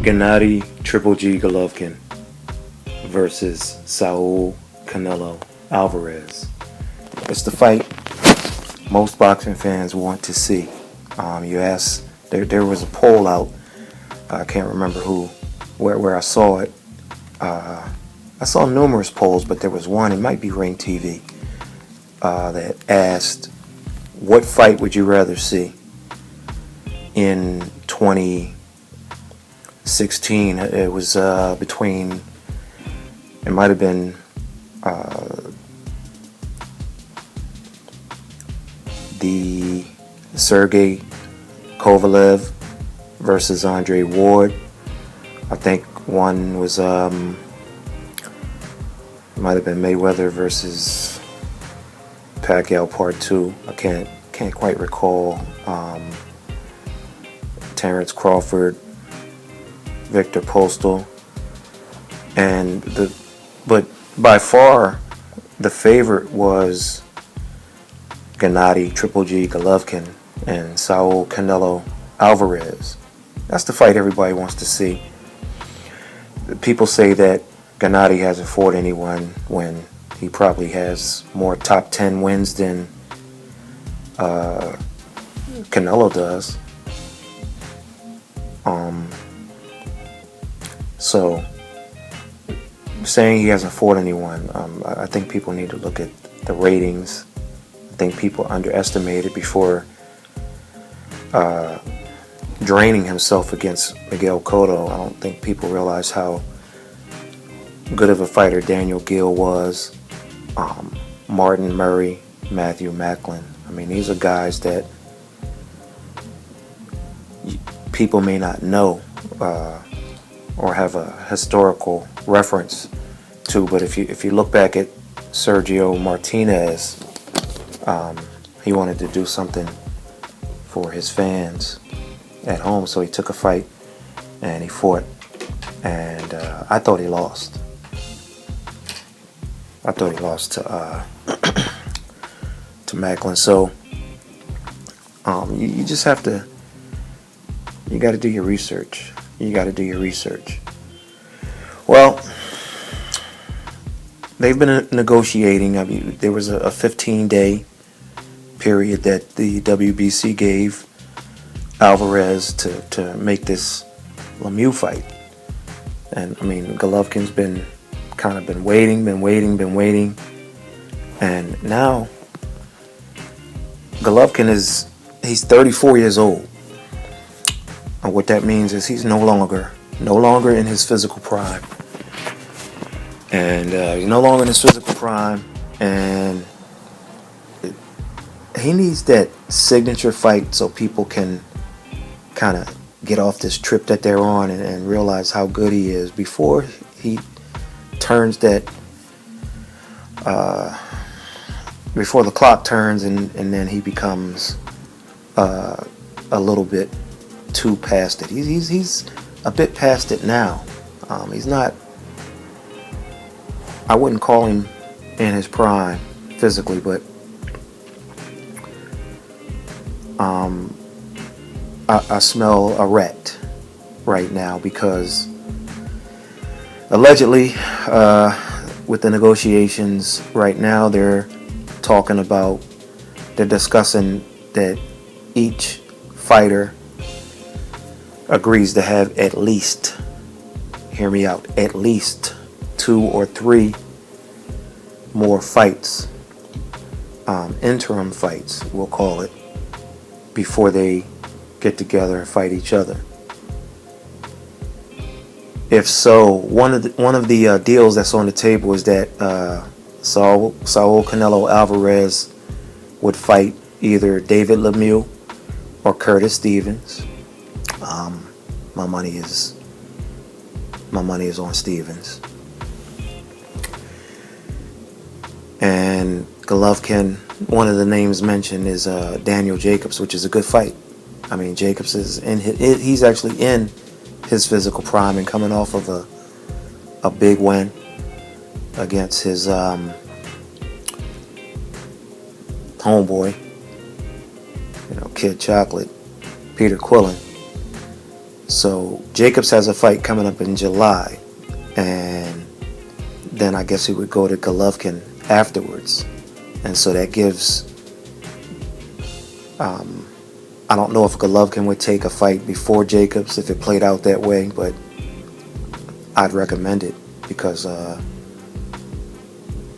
Gennady Triple G Golovkin versus Saul Canelo Alvarez. It's the fight most boxing fans want to see. You asked, there was a poll out. I can't remember where I saw it. I saw numerous polls, but there was one, it might be Ring TV, that asked, what fight would you rather see in 2016? It was between, it might have been the Sergey Kovalev versus Andre Ward. I think one was might have been Mayweather versus Pacquiao Part 2. I can't quite recall. Terrence Crawford, Victor Postal, but by far the favorite was Gennady Triple G Golovkin and Saul Canelo Alvarez. That's the fight everybody wants to see. People say that Gennady hasn't fought anyone when he probably has more top 10 wins than Canelo does. So saying he hasn't fought anyone, I think people need to look at the ratings. I think people underestimate it before draining himself against Miguel Cotto. I don't think people realize how good of a fighter Daniel Gill was. Martin Murray, Matthew Macklin. I mean, these are guys that people may not know or have a historical reference to, but if you look back at Sergio Martinez, he wanted to do something for his fans at home, so he took a fight and he fought, and I thought he lost. I thought he lost to Macklin. So you just have to, you got to do your research. You got to do your research. Well, they've been negotiating. I mean, there was a 15-day period that the WBC gave Alvarez to make this Lemieux fight. And I mean, Golovkin's been waiting. And now Golovkin he's 34 years old. And what that means is he's no longer in his physical prime. And he's no longer in his physical prime. And he needs that signature fight so people can kind of get off this trip that they're on and realize how good he is before he turns that, before the clock turns and then he becomes a little bit too past it. He's a bit past it now. He's not, I wouldn't call him in his prime physically, but I smell a rat right now because allegedly with the negotiations right now, they're discussing that each fighter agrees to have at least, hear me out, at least 2 or 3 more fights, interim fights, we'll call it, before they get together and fight each other. If so, one of the deals that's on the table is that Saul Canelo Alvarez would fight either David Lemieux or Curtis Stevens. My money is on Stevens. And Golovkin, one of the names mentioned is Daniel Jacobs, which is a good fight. I mean, Jacobs is he's actually in his physical prime and coming off of a big win against his homeboy, Kid Chocolate, Peter Quillen. So Jacobs has a fight coming up in July, and then I guess he would go to Golovkin afterwards. And so that gives, I don't know if Golovkin would take a fight before Jacobs if it played out that way, but I'd recommend it because the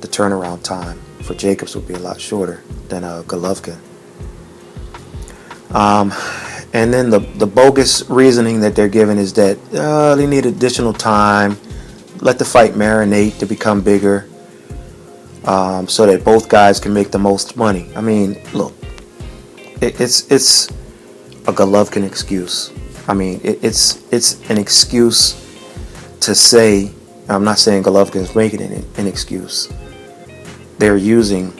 turnaround time for Jacobs would be a lot shorter than Golovkin. And then the bogus reasoning that they're giving is that they need additional time, let the fight marinate to become bigger, so that both guys can make the most money. I mean, look, it's a Golovkin excuse. I mean, it's an excuse to say. I'm not saying Golovkin's making it an excuse. They're using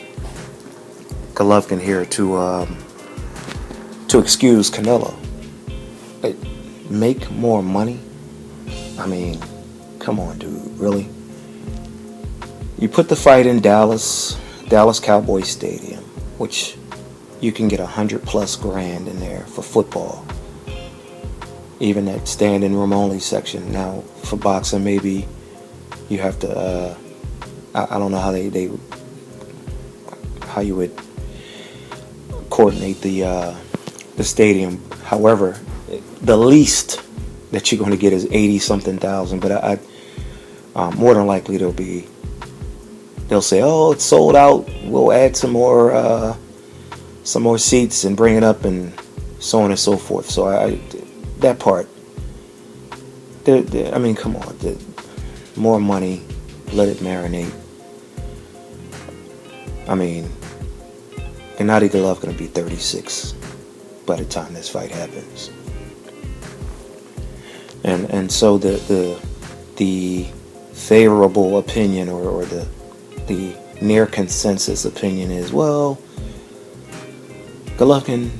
Golovkin here to excuse Canelo. Make more money? I mean, come on, dude, really? You put the fight in Dallas Cowboys Stadium, which you can get $100+ grand in there for football. Even that standing room only section. Now, for boxing, maybe you have to, I don't know how how you would coordinate the stadium. However, the least that you're going to get is 80-something thousand. But I more than likely they'll say, oh, it's sold out. We'll add some more seats and bring it up and so on and so forth. So that part. I mean, come on. More money, let it marinate. I mean, Gennady Golovkin going to be 36 by the time this fight happens. And so the favorable opinion or the near consensus opinion is, well, Golovkin,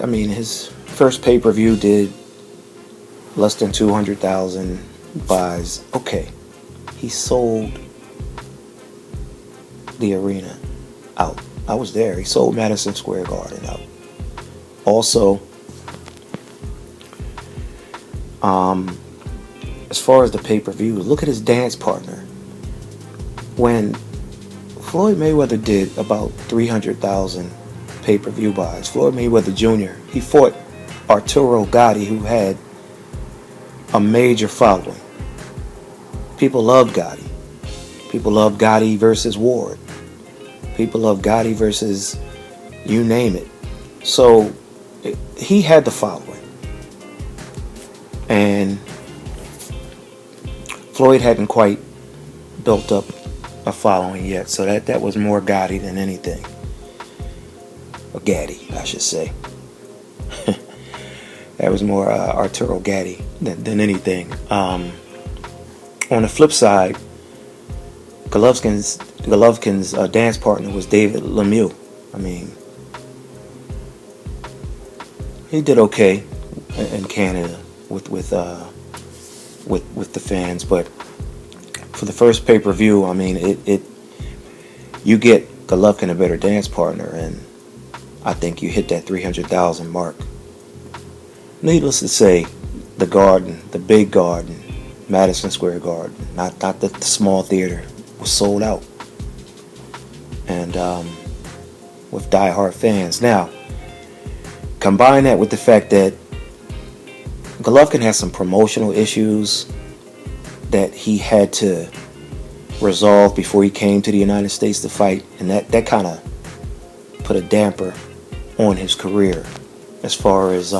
I mean, his first pay-per-view did less than 200,000 buys. Okay, he sold the arena out. I was there. He sold Madison Square Garden out. Also, as far as the pay-per-views, look at his dance partner. When Floyd Mayweather did about 300,000 pay-per-view buys, Floyd Mayweather Jr., he fought Arturo Gatti, who had a major following. People loved Gatti. People loved Gatti versus Ward. People loved Gatti versus you name it. So he had the following. And Floyd hadn't quite built up a following yet. So that was more Gatti than anything. Or Gatti, I should say. That was more Arturo Gatti than anything. On the flip side, Golovkin's dance partner was David Lemieux. I mean, he did okay in Canada with the fans, but for the first pay-per-view, I mean, you get Golovkin a better dance partner, and I think you hit that 300,000 mark. Needless to say, the Garden, the big Garden, Madison Square Garden, not the small theater, was sold out, and with diehard fans. Now, combine that with the fact that Golovkin has some promotional issues that he had to resolve before he came to the United States to fight, and that kind of put a damper on his career as far as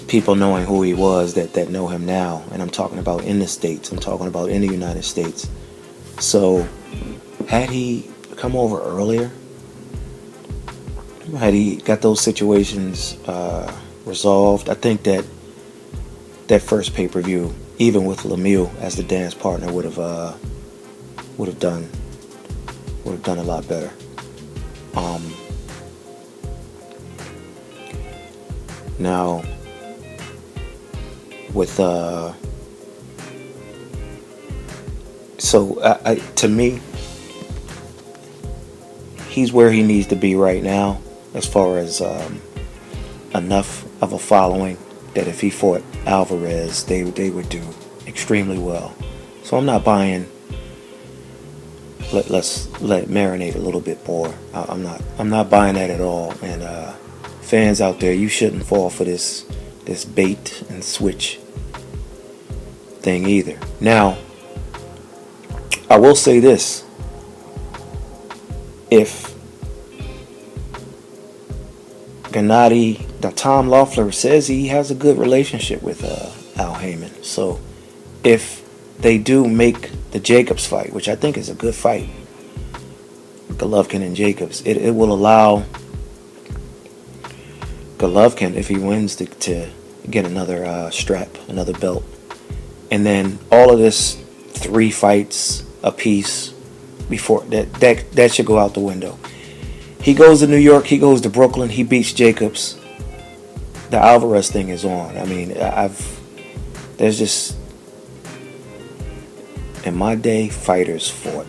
people knowing who he was that know him now. And I'm talking about in the States. I'm talking about in the United States. So had he come over earlier, had he got those situations resolved, I think that first pay-per-view, even with Lemieux as the dance partner, would have done a lot better. Now, with to me, he's where he needs to be right now as far as enough of a following that if he fought Alvarez, they would do extremely well. So I'm not buying. Let's let it marinate a little bit more. I'm not buying that at all. And fans out there, you shouldn't fall for this bait and switch thing either. Now, I will say this: if Gennady, Tom Loeffler says he has a good relationship with Al Heyman, so if they do make the Jacobs fight, which I think is a good fight, Golovkin and Jacobs, it will allow Golovkin, if he wins, to get another strap, another belt. And then all of this 3 fights apiece before that should go out the window. He goes to New York, he goes to Brooklyn, he beats Jacobs. The Alvarez thing is on. I mean, there's just, in my day, fighters fought.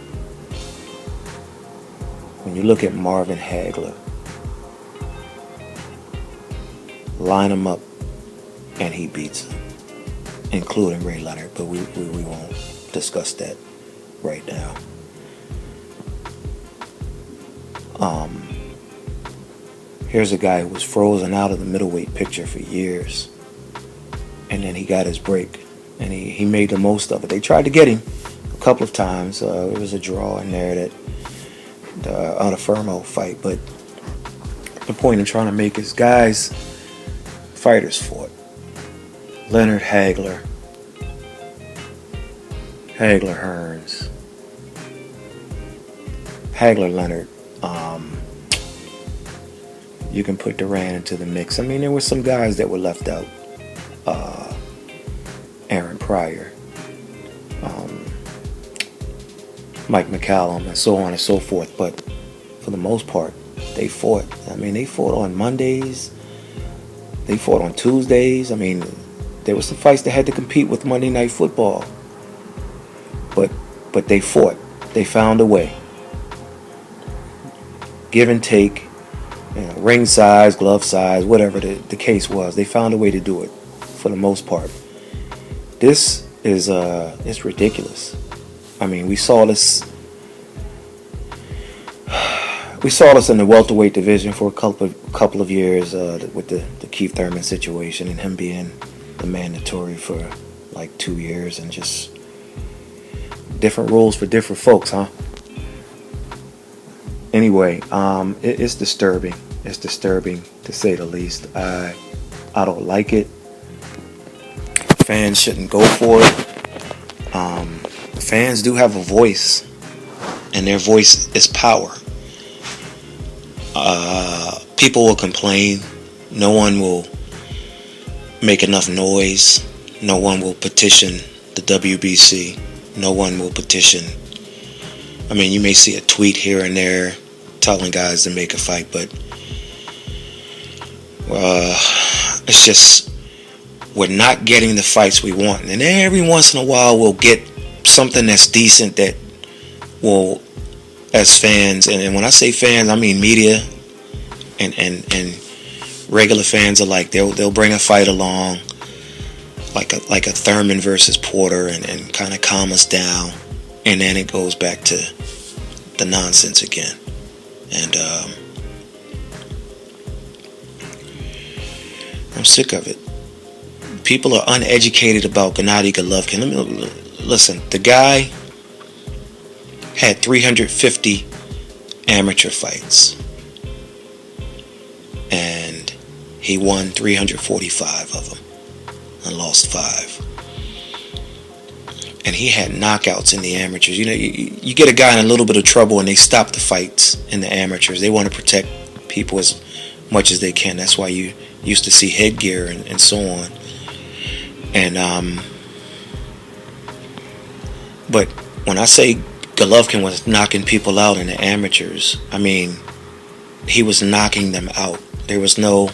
When you look at Marvin Hagler, line him up and he beats him, including Ray Leonard, but we won't discuss that right now. Here's a guy who was frozen out of the middleweight picture for years, and then he got his break, and he made the most of it. They tried to get him a couple of times. There was a draw in there, that the Unafermo fight, but the point I'm trying to make is, guys, fighters fought. Leonard, Hagler, Hearns, Hagler, Leonard. You can put Duran into the mix. I mean, there were some guys that were left out. Pryor, Mike McCallum, and so on and so forth. But for the most part, they fought. I mean, they fought on Mondays. They fought on Tuesdays. I mean, there were some fights that had to compete with Monday Night Football. But they fought. They found a way. Give and take, ring size, glove size, whatever the case was. They found a way to do it for the most part. This is it's ridiculous. I mean, we saw this in the welterweight division for a couple of years with the Keith Thurman situation and him being the mandatory for like 2 years, and just different rules for different folks, huh? Anyway, it's disturbing. It's disturbing, to say the least. I don't like it. Fans shouldn't go for it. Fans do have a voice, and their voice is power. People will complain. No one will make enough noise. No one will petition the WBC. No one will petition. I mean, you may see a tweet here and there telling guys to make a fight, but it's just, we're not getting the fights we want. And every once in a while we'll get something that's decent that will, as fans, and when I say fans, I mean media and regular fans alike, they'll bring a fight along, like a Thurman versus Porter, and kind of calm us down, and then it goes back to the nonsense again. And I'm sick of it. People are uneducated about Gennady Golovkin. Listen, the guy had 350 amateur fights, and he won 345 of them and lost 5. And he had knockouts in the amateurs. You know, you get a guy in a little bit of trouble and they stop the fights in the amateurs. They want to protect people as much as they can. That's why you used to see headgear and so on. And but when I say Golovkin was knocking people out in the amateurs, I mean, he was knocking them out. There was no,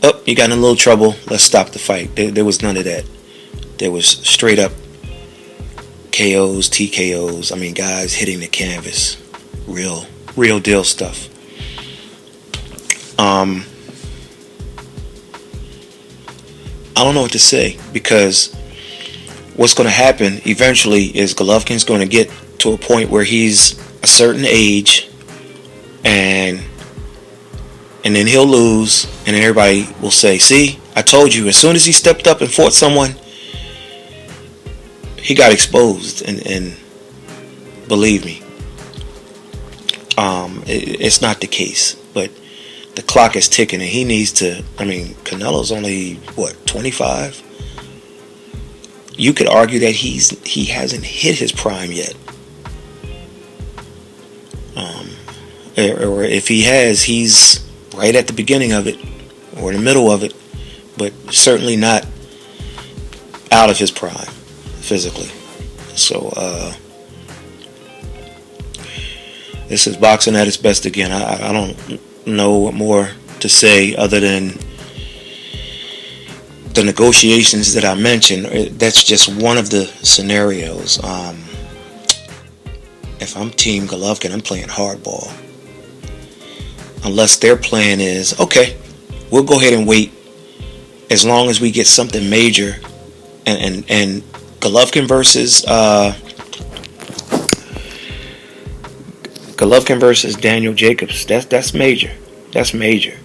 oh, you got in a little trouble, let's stop the fight. There was none of that. There was straight up KOs, TKOs. I mean, guys hitting the canvas. Real deal stuff. don't know what to say, because what's going to happen eventually is Golovkin's going to get to a point where he's a certain age, and then he'll lose, and then everybody will say, see, I told you, as soon as he stepped up and fought someone, he got exposed. And believe me, it's not the case. But the clock is ticking, and he needs to. I mean, Canelo's only 25. You could argue that he hasn't hit his prime yet, or if he has, he's right at the beginning of it or in the middle of it, but certainly not out of his prime physically. So this is boxing at its best again. I don't know what more to say other than the negotiations that I mentioned. That's just one of the scenarios. If I'm Team Golovkin, I'm playing hardball. Unless their plan is, okay, we'll go ahead and wait as long as we get something major. And Golovkin versus Daniel Jacobs, that's major. That's major.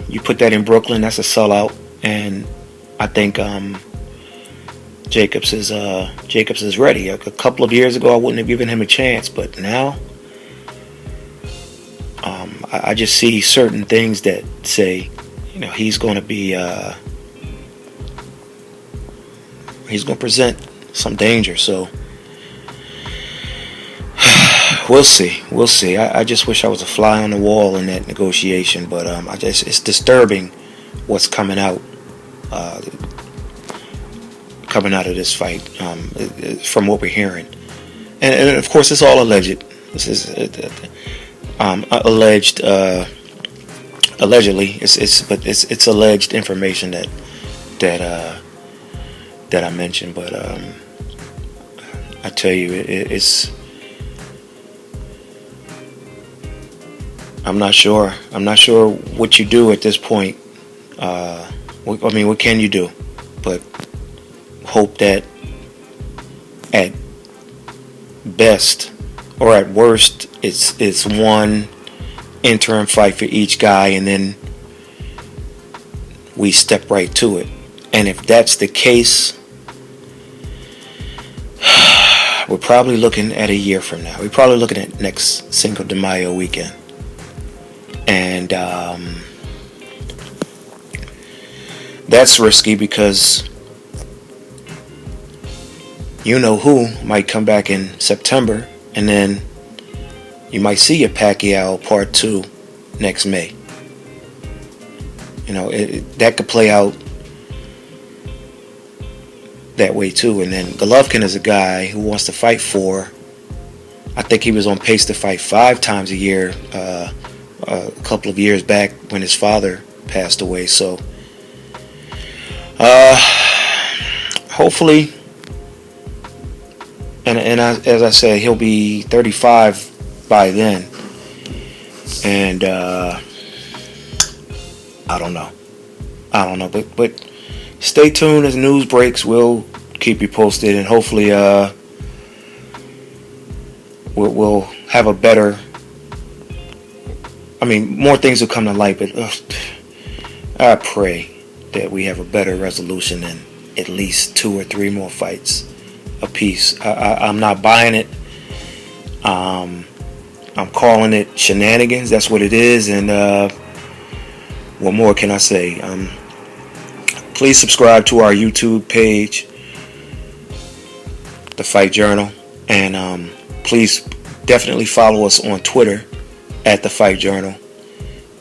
You put that in Brooklyn, that's a sellout. And I think Jacobs is ready. A couple of years ago, I wouldn't have given him a chance, but now I just see certain things that say, he's going to be he's going to present some danger. So we'll see. I just wish I was a fly on the wall in that negotiation, but it's disturbing what's coming out of this fight, from what we're hearing, and of course it's all alleged. This is alleged, allegedly. It's alleged information that I mentioned, but I tell you, it's. I'm not sure what you do at this point. What can you do? But hope that at best or at worst it's one interim fight for each guy, and then we step right to it. And if that's the case, we're probably looking at a year from now. We're probably looking at next Cinco de Mayo weekend. And that's risky because who might come back in September, and then you might see a Pacquiao Part 2 next May. That could play out that way too. And then Golovkin is a guy who wants to fight I think he was on pace to fight 5 times a year a couple of years back when his father passed away. So hopefully, and as I said, he'll be 35 by then, and I don't know, but stay tuned as news breaks. We'll keep you posted, and hopefully we'll have a better, more things will come to light, but I pray that we have a better resolution than at least 2 or 3 more fights apiece. I'm not buying it. I'm calling it shenanigans. That's what it is. And what more can I say? Please subscribe to our YouTube page, The Fight Journal, and please definitely follow us on Twitter at The Fight Journal,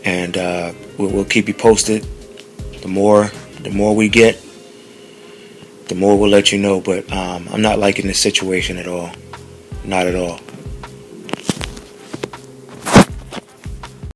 and we'll keep you posted. The more we get, the more we'll let you know. But I'm not liking this situation at all. Not at all.